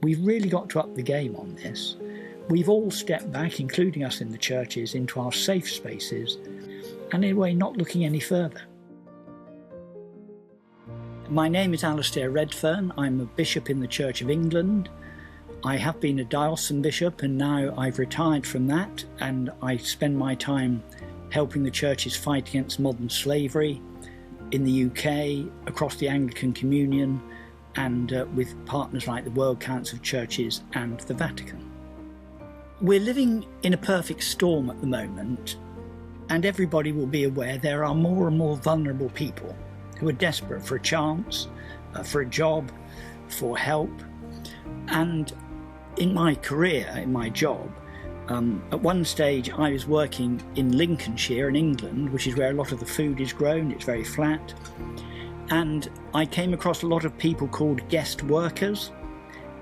We've really got to up the game on this. We've all stepped back, including us in the churches, into our safe spaces, and in a way not looking any further. My name is Alastair Redfern. I'm a bishop in the Church of England. I have been a diocesan bishop, and now I've retired from that, and I spend my time helping the churches fight against modern slavery in the UK, across the Anglican Communion, and with partners like the World Council of Churches and the Vatican. We're living in a perfect storm at the moment, and everybody will be aware there are more and more vulnerable people who are desperate for a chance, for a job, for help. And in my career, in my job, at one stage I was working in Lincolnshire in England, which is where a lot of the food is grown. It's very flat. And I came across a lot of people called guest workers.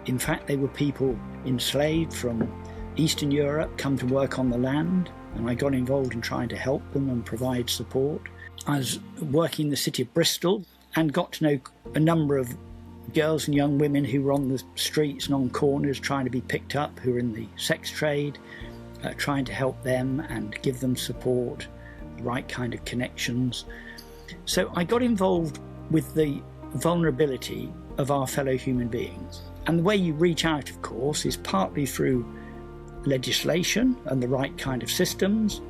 In fact, they were people enslaved from Eastern Europe, come to work on the land, and I got involved in trying to help them and provide support. I was working in the city of Bristol and got to know a number of girls and young women who were on the streets and on corners trying to be picked up, who were in the sex trade, trying to help them and give them support, the right kind of connections. So I got involved with the vulnerability of our fellow human beings. And the way you reach out, of course, is partly through legislation and the right kind of systems.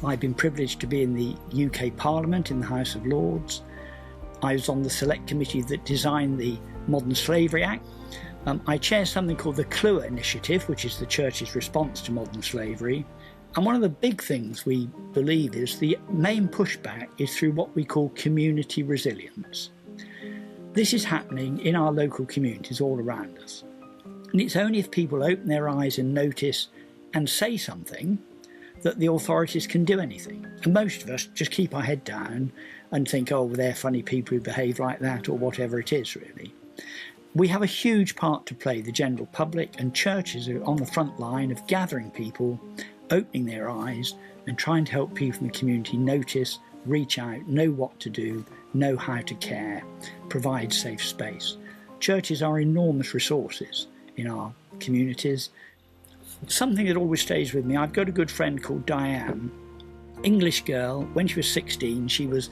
I've been privileged to be in the UK Parliament, in the House of Lords. I was on the select committee that designed the Modern Slavery Act. I chair something called the Clewer initiative, which is the Church's response to modern slavery. And one of the big things we believe is the main pushback is through what we call community resilience. This is happening in our local communities all around us. And it's only if people open their eyes and notice and say something that the authorities can do anything. And most of us just keep our head down and think, oh, well, they're funny people who behave like that, or whatever it is, really. We have a huge part to play, the general public, and churches are on the front line of gathering people, opening their eyes and trying to help people in the community notice, reach out, know what to do, know how to care, provide safe space. Churches are enormous resources in our communities. Something that always stays with me, I've got a good friend called Diane, English girl. When she was 16, she was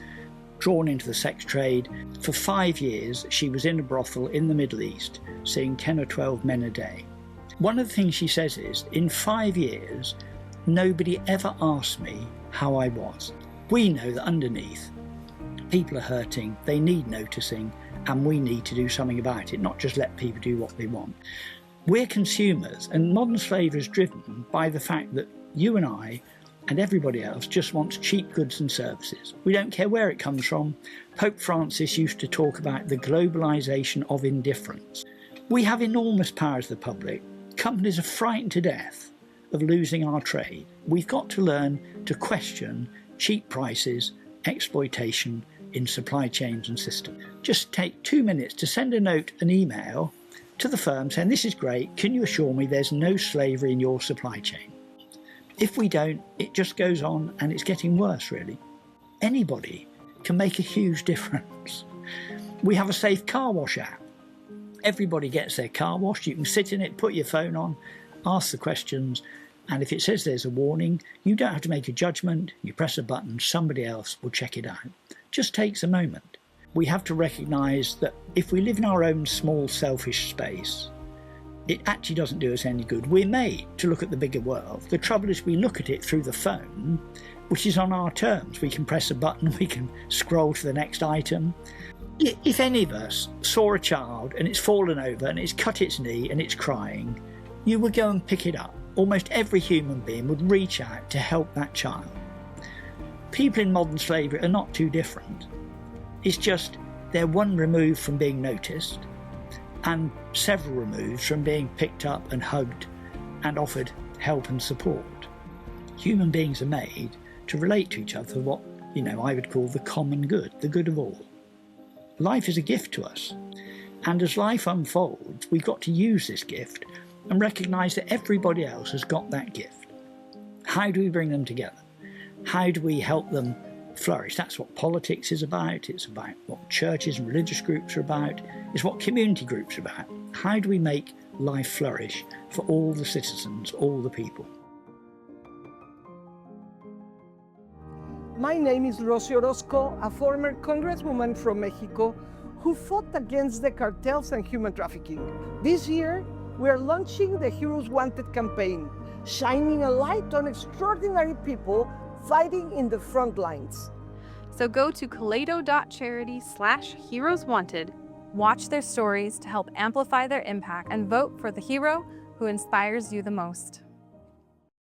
drawn into the sex trade. For 5 years, she was in a brothel in the Middle East, seeing 10 or 12 men a day. One of the things she says is, in 5 years, nobody ever asked me how I was. We know that underneath, people are hurting, they need noticing, and we need to do something about it, not just let people do what they want. We're consumers, and modern slavery is driven by the fact that you and I and everybody else just wants cheap goods and services. We don't care where it comes from. Pope Francis used to talk about the globalisation of indifference. We have enormous power as the public. Companies are frightened to death of losing our trade. We've got to learn to question cheap prices, exploitation in supply chains and systems. Just take 2 minutes to send a note, an email to the firm saying, this is great, can you assure me there's no slavery in your supply chain? If we don't, it just goes on and it's getting worse, really. Anybody can make a huge difference. We have a safe car wash app. Everybody gets their car washed. You can sit in it, put your phone on, ask the questions, and if it says there's a warning, you don't have to make a judgment. You press a button, somebody else will check it out. Just takes a moment. We have to recognise that if we live in our own small selfish space, it actually doesn't do us any good. We're made to look at the bigger world. The trouble is we look at it through the phone, which is on our terms. We can press a button, we can scroll to the next item. If any of us saw a child and it's fallen over and it's cut its knee and it's crying, you would go and pick it up. Almost every human being would reach out to help that child. People in modern slavery are not too different. It's just they're one remove from being noticed and several removes from being picked up and hugged and offered help and support. Human beings are made to relate to each other for what, I would call the common good, the good of all. Life is a gift to us, and as life unfolds, we've got to use this gift and recognise that everybody else has got that gift. How do we bring them together? How do we help them flourish? That's what politics is about. It's about what churches and religious groups are about. It's what community groups are about. How do we make life flourish for all the citizens, all the people. My name is Rosy Orozco, a former congresswoman from Mexico who fought against the cartels and human trafficking. This year, we are launching the Heroes Wanted campaign, shining a light on extraordinary people fighting in the front lines. So go to kaleido.charity/heroeswanted, watch their stories to help amplify their impact, and vote for the hero who inspires you the most.